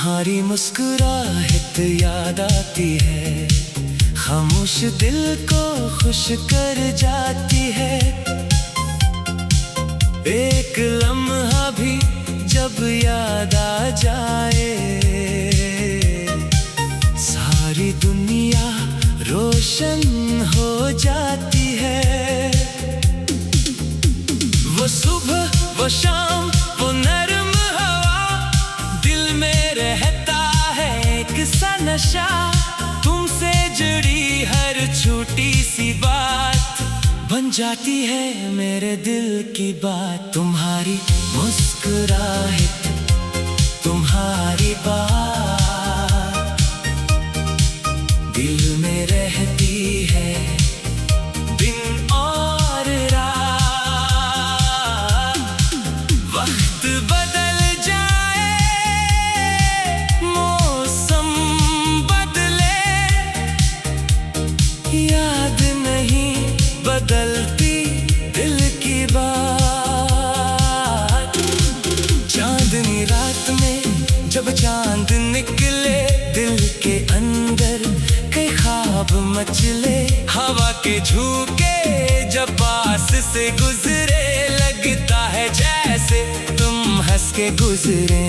तुम्हारी मुस्कुराहट याद आती है, खामोश दिल को खुश कर जाती है। एक लम्हा भी जब याद आ जाए, सारी दुनिया रोशन हो जाती है। वो सुबह वो शाम वो नरम हवा, दिल में रहता है एक सा नशा। तुमसे जुड़ी हर छोटी सी बात बन जाती है मेरे दिल की बात। तुम्हारी मुस्कुराहट, तुम्हारी बात दिल में रहती है दिन और रात। वक्त बदल जाए, मौसम बदले, याद नहीं बदलती दिल की बात। चांदनी रात में जब चांद निकले, दिल के अंदर कई ख्वाब मचले। हवा के झोंके जब पास से गुजरे, लगता है जैसे तुम हंस के गुजरे।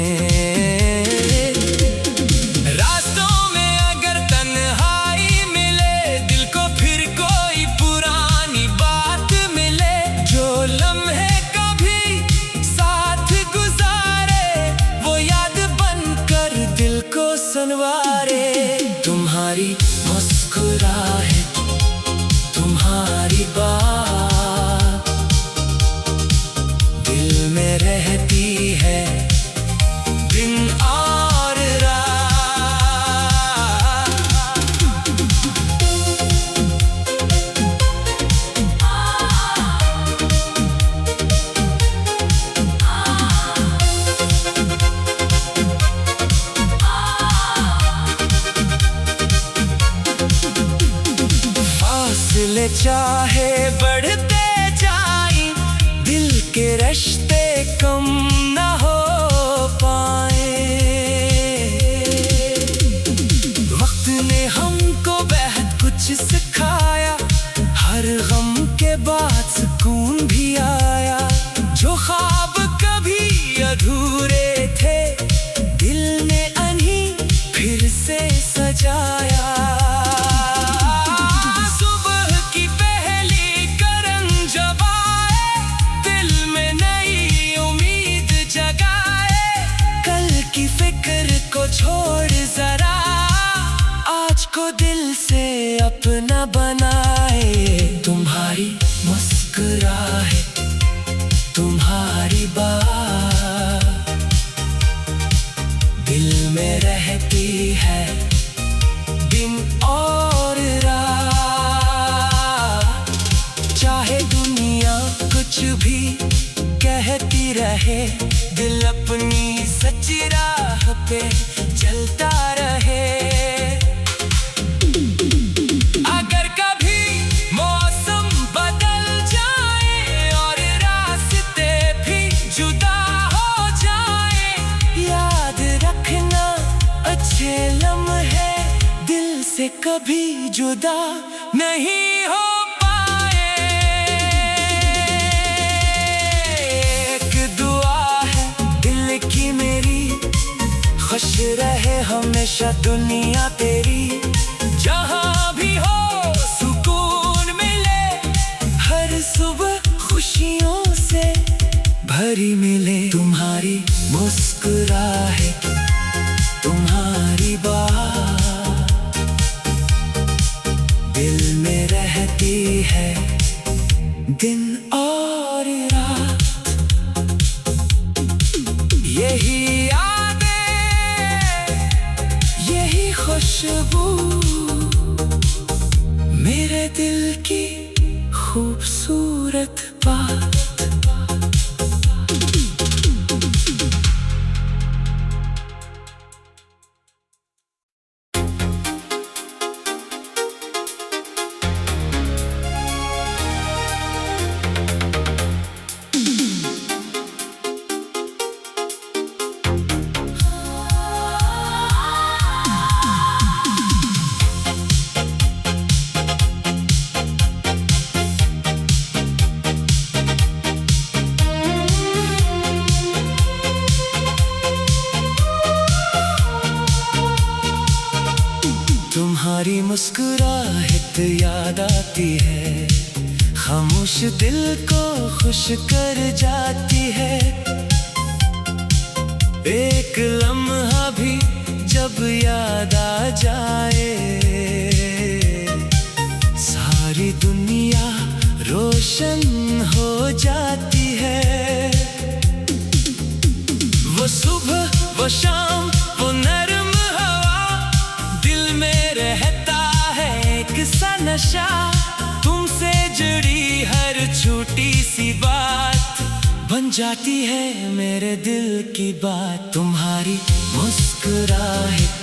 रास्तों में अगर तन्हाई मिले, दिल को फिर कोई पुरानी बात मिले, जो लम्हे कभी साथ गुजारे, वो याद बनकर दिल को संवारे। तुम्हारी मुस्कुराहट, तुम्हारी बात दिल में रहती है दिन और रात। फासले चाहे बढ़ते जाएं, दिल के रिश्ते कम न हो पाए। वक्त ने हमको बेहद कुछ सिखाया, हर गम के बाद सुकून भी आया। जो ख्वाब कभी अधूरे थे, दिल ने अन्हीं फिर से सजाया। छोड़ जरा आज को दिल से अपना बनाए। तुम्हारी मुस्कुराहट, तुम्हारी बात दिल में रहती है दिन और रात। चाहे दुनिया कुछ भी कहती रहे, दिल अपनी सच्ची राह पे चलता रहे। अगर कभी मौसम बदल जाए और रास्ते भी जुदा हो जाए, याद रखना अच्छे लम्हे दिल से कभी जुदा नहीं हो पाए। एक दुआ है दिल की मेरी, खुश रहे हमेशा दुनिया तेरी। जहाँ भी हो सुकून मिले, हर सुबह खुशियों से भरी मिले। तुम्हारी मुस्कुराहट, तुम्हारी बात दिल में रहती है दिन और रात। यही खुशबू मेरे दिल की खूबसूरत बात। मुस्कुराहट याद आती है, खामोश दिल को खुश कर जाती है। एक लम्हा भी जब याद आ जाए, सारी दुनिया रोशन हो जाती है। वो सुबह, वो शाम, वो नरम हवा, दिल में रहता है एक सा नशा। तुमसे जुड़ी हर छोटी सी बात बन जाती है मेरे दिल की बात। तुम्हारी मुस्कुराहट,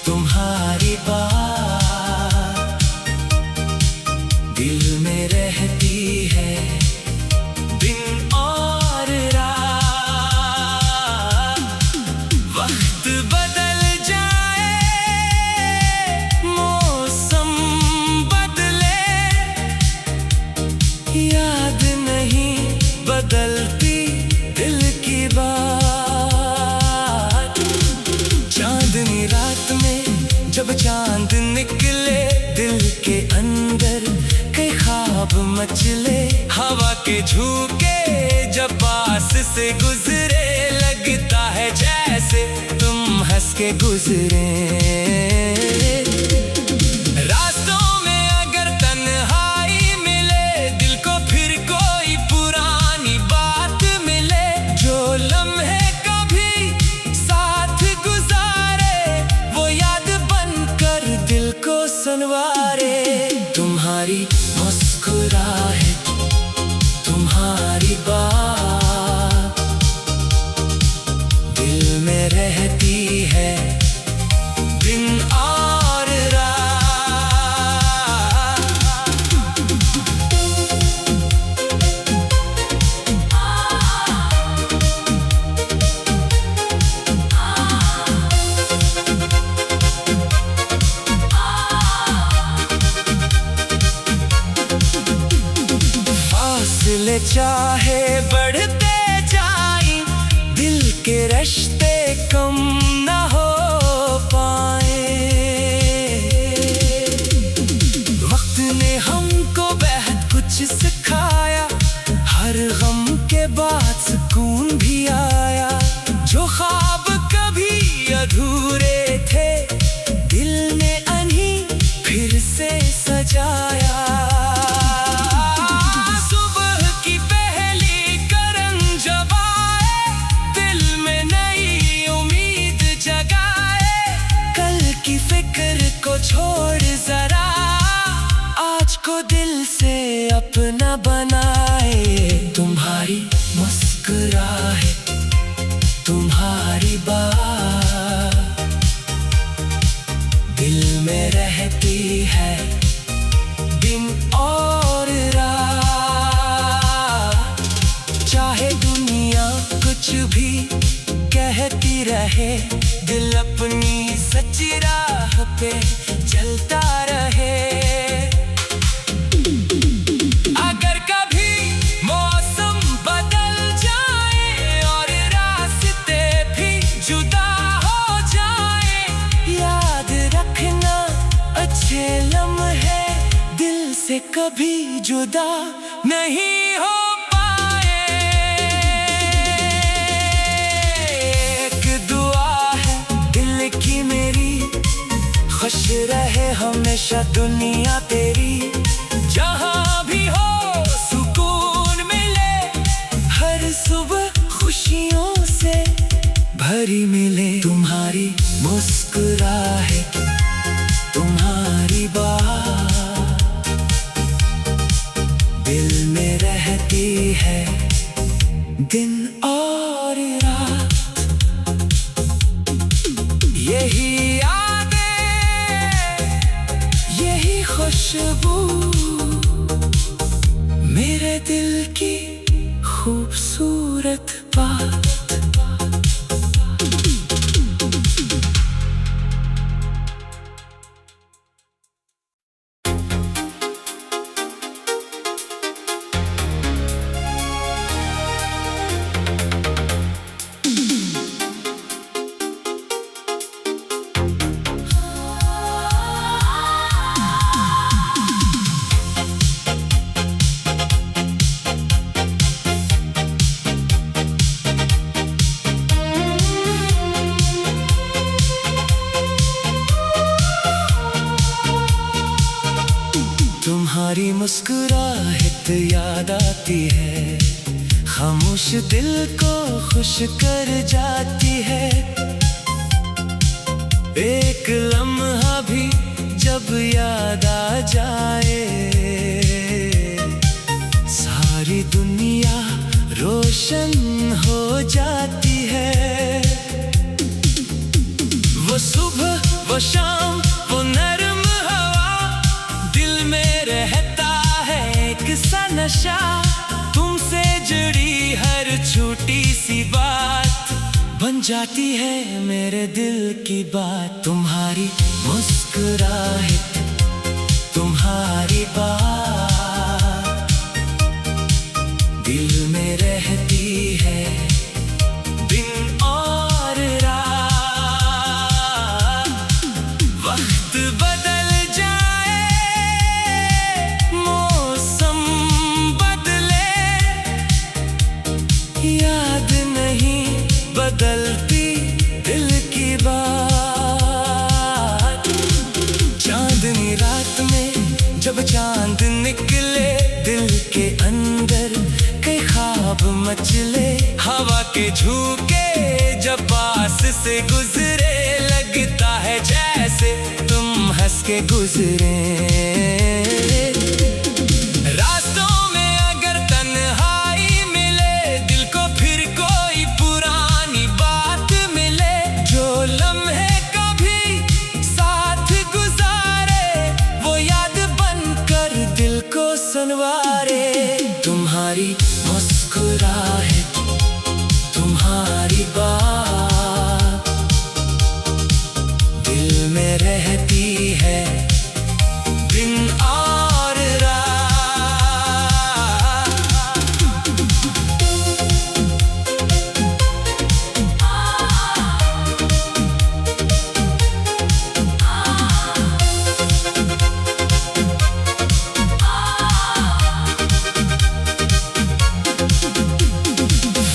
तुम्हारी बात दिल में रहती है दिन और रात। वक्त बदल जाए, मौसम बदले, याद नहीं बदलती दिल की बात। चांदनी रात में जब चांद निकले, दिल के अंदर कई ख्वाब मचले। हवा के झोंके जब पास से गुजरे, लगता है जैसे तुम हंस के गुजरे। रास्तों में अगर तन्हाई मिले, दिल को फिर कोई पुरानी बात मिले, जो लम्हे कभी साथ गुजारे, वो याद बनकर दिल को संवारे। तुम्हारी मुस्कुराहट, तुम्हारी बात दिल में रहती है दिन और रात। फासले चाहे बढ़ते जाएं, दिल के रिश्ते कम न हो पाए। वक्त ने हमको बहुत कुछ सिखाया, हर गम के बाद सुकून भी आया। जो ख्वाब कभी अधूरे थे, दिल ने अन्हीं फिर से सजाया। सुबह की पहली करन जब आए, दिल में नई उम्मीद जगाए। कल की फिक्र को छोड़ जरा, आज को दिल से अपना बनाए। तुम्हारी मुस्कुराहट, तुम्हारी बात दिल में रहती है दिन और रात। चाहे दुनिया कुछ भी कहती रहे, दिल अपनी सच्ची राह पे चलता रहे। अगर कभी मौसम बदल जाए और रास्ते भी जुदा हो जाए, याद रखना अच्छे लम्हे दिल से कभी जुदा नहीं हो पाए। एक दुआ है दिल की मेरी, खुश रहे हमेशा दुनिया तेरी। जहाँ भी हो सुकून मिले, हर सुबह खुशियों से भरी मिले। तुम्हारी मुस्कुराहट, तुम्हारी बात दिल में रहती है दिन और रात। यही यादें, यही खुशबू, मेरे दिल की खूबसूरत बात। मुस्कुराहट याद आती है, खामोश दिल को खुश कर जाती है। एक लम्हा भी जब याद आ जाए, सारी दुनिया रोशन हो जाती है। वो सुबह, वो शाम, वो नरम हवा, दिल में रहता है एक सा नशा। तुमसे जुड़ी हर छोटी सी बात बन जाती है मेरे दिल की बात। तुम्हारी मुस्कुराहट, तुम्हारी बात दिल में रहती है दिन और रात। वक्त बदल जाए, मौसम बदले, याद नहीं बदलती दिल की बात। चांदनी रात में जब चांद निकले, दिल के अंदर कई ख्वाब मचले। हवा के झोंके जब पास से गुजरे, लगता है जैसे तुम हंस के गुजरे। रास्तों में अगर तन्हाई मिले, दिल को फिर कोई पुरानी बात मिले, जो लम्हे कभी साथ गुजारे, वो याद बनकर दिल को संवारे। तुम्हारी मुस्कुराहट, तुम्हारी बात दिल में रहती है दिन और रात।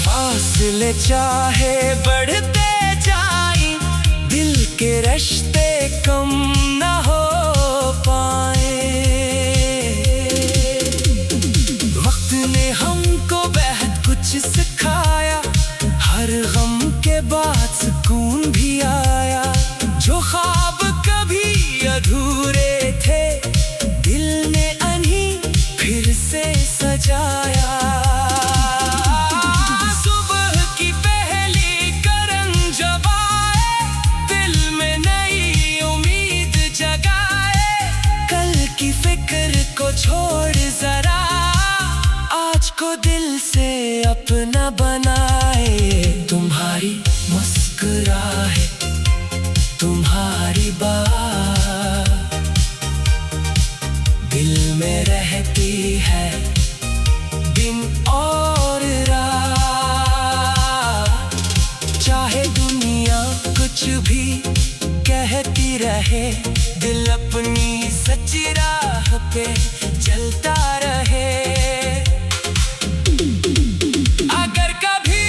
फासले चाहे बढ़ते जाएं, दिल के रिश्ते कम ना हो पाए। वक्त ने हमको बहुत कुछ सिखाया, हर गम के बाद सुकून भी आया। जो ख्वाब कभी अधूरे थे, दिल ने अन्हीं फिर से सजाया। सुबह की पहली करन जब आए, दिल में नई उम्मीद जगाए। कल की फिक्र को छोड़ जरा, आज को दिल से अपना बनाए। तुम्हारी मुस्कुराहट, तुम्हारी बात दिल में रहती है दिन और रात। चाहे दुनिया कुछ भी कहती रहे, दिल अपनी सच्ची राह पे चलता रहे। अगर कभी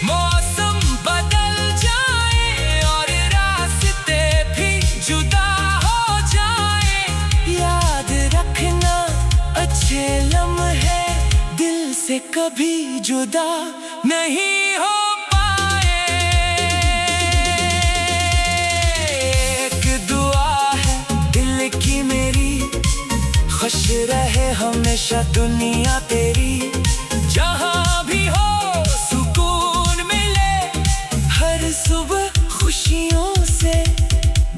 मौसम बदल जाए और रास्ते भी जुदा हो जाए, याद रखना अच्छे लम्हे दिल से कभी जुदा नहीं हो पाए। एक दुआ है दिल की मेरी, खुश रहे हमेशा दुनिया तेरी। जहाँ भी हो सुकून मिले, हर सुबह खुशियों से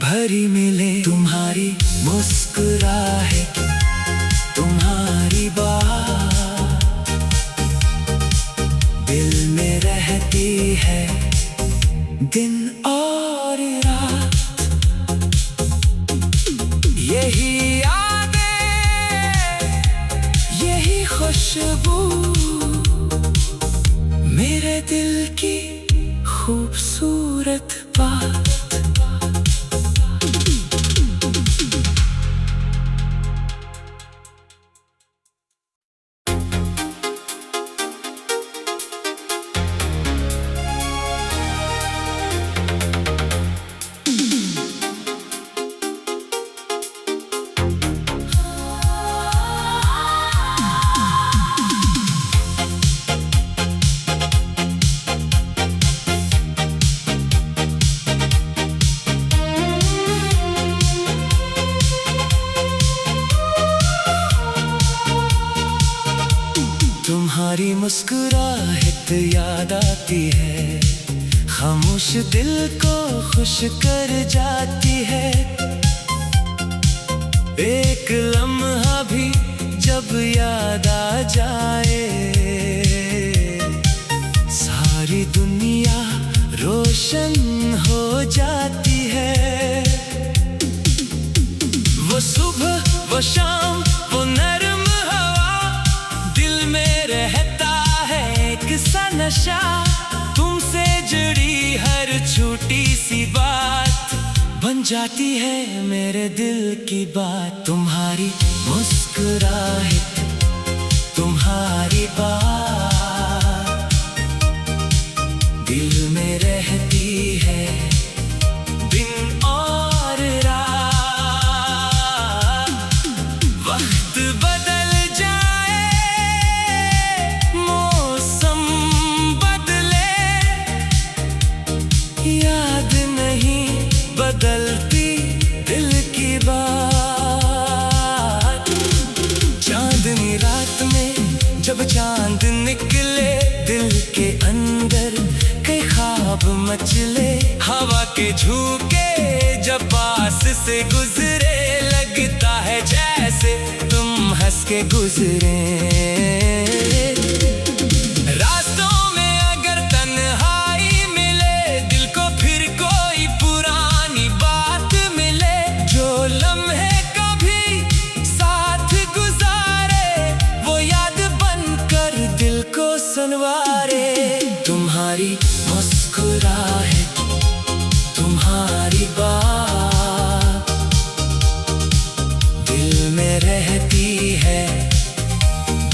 भरी मिले। तुम्हारी मुस्कुराहट, तुम्हारी बात दिल में रहती है दिन और रात। यही यादें, यही खुशबू, मेरे दिल की खूबसूरत बात। मुस्कुराहट याद आती है, खामोश दिल को खुश कर जाती है। एक लम्हा भी जब याद आ जाए, सारी दुनिया रोशन हो जाती है। वो सुबह, वो शाम, वो नरम हवा, दिल में रहता है एक सा नशा। तुमसे जुड़ी हर छोटी सी बात बन जाती है मेरे दिल की बात। तुम्हारी मुस्कुराहट, तुम्हारी बात दिल में रहती है दिन और रात। वक्त बदल जाए, मौसम बदले, याद नहीं बदलती दिल की बात। चांदनी रात में जब चांद निकले, दिल के अंदर कई ख्वाब मचले। हवा के झोंके जब पास से गुजरे, लगता है जैसे तुम हंस के गुजरे। रास्तों में अगर तन्हाई मिले, दिल को फिर कोई पुरानी बात मिले, जो लम्हे कभी साथ गुजारे, वो याद बनकर दिल को संवारे। तुम्हारी मुस्कुराहट, तुम्हारी बात दिल में रहती है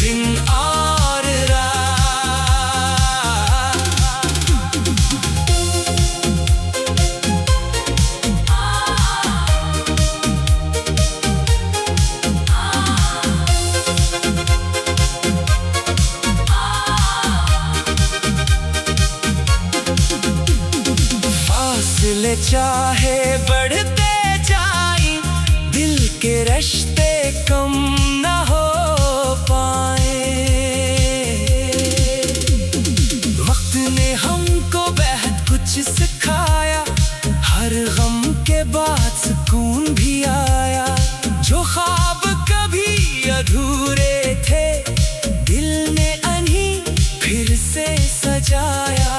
दिन और रात। फासले चाहे बढ़ते जाएं, दिल के रिश्ते कम ना हो पाए। वक्त ने हमको बेहद कुछ सिखाया, हर गम के बाद सुकून भी आया। जो ख्वाब कभी अधूरे थे, दिल ने अन्हीं फिर से सजाया।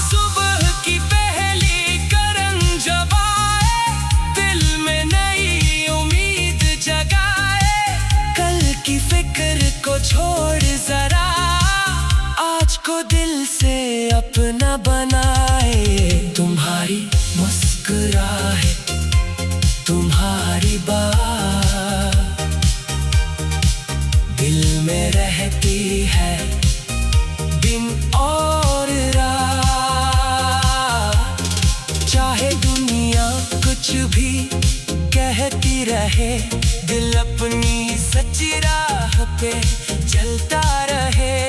सुबह की पहली करन जब आए, दिल में नई उम्मीद जगाए। कल की फिक्र को छोड़ जरा, आज को दिल से अपना बनाए। तुम्हारी मुस्कुराहट, तुम्हारी बात दिल में रहती है दिन और रात। चाहे दुनिया कुछ भी कहती रहे, दिल अपनी सच्ची राह पे चलता रहे।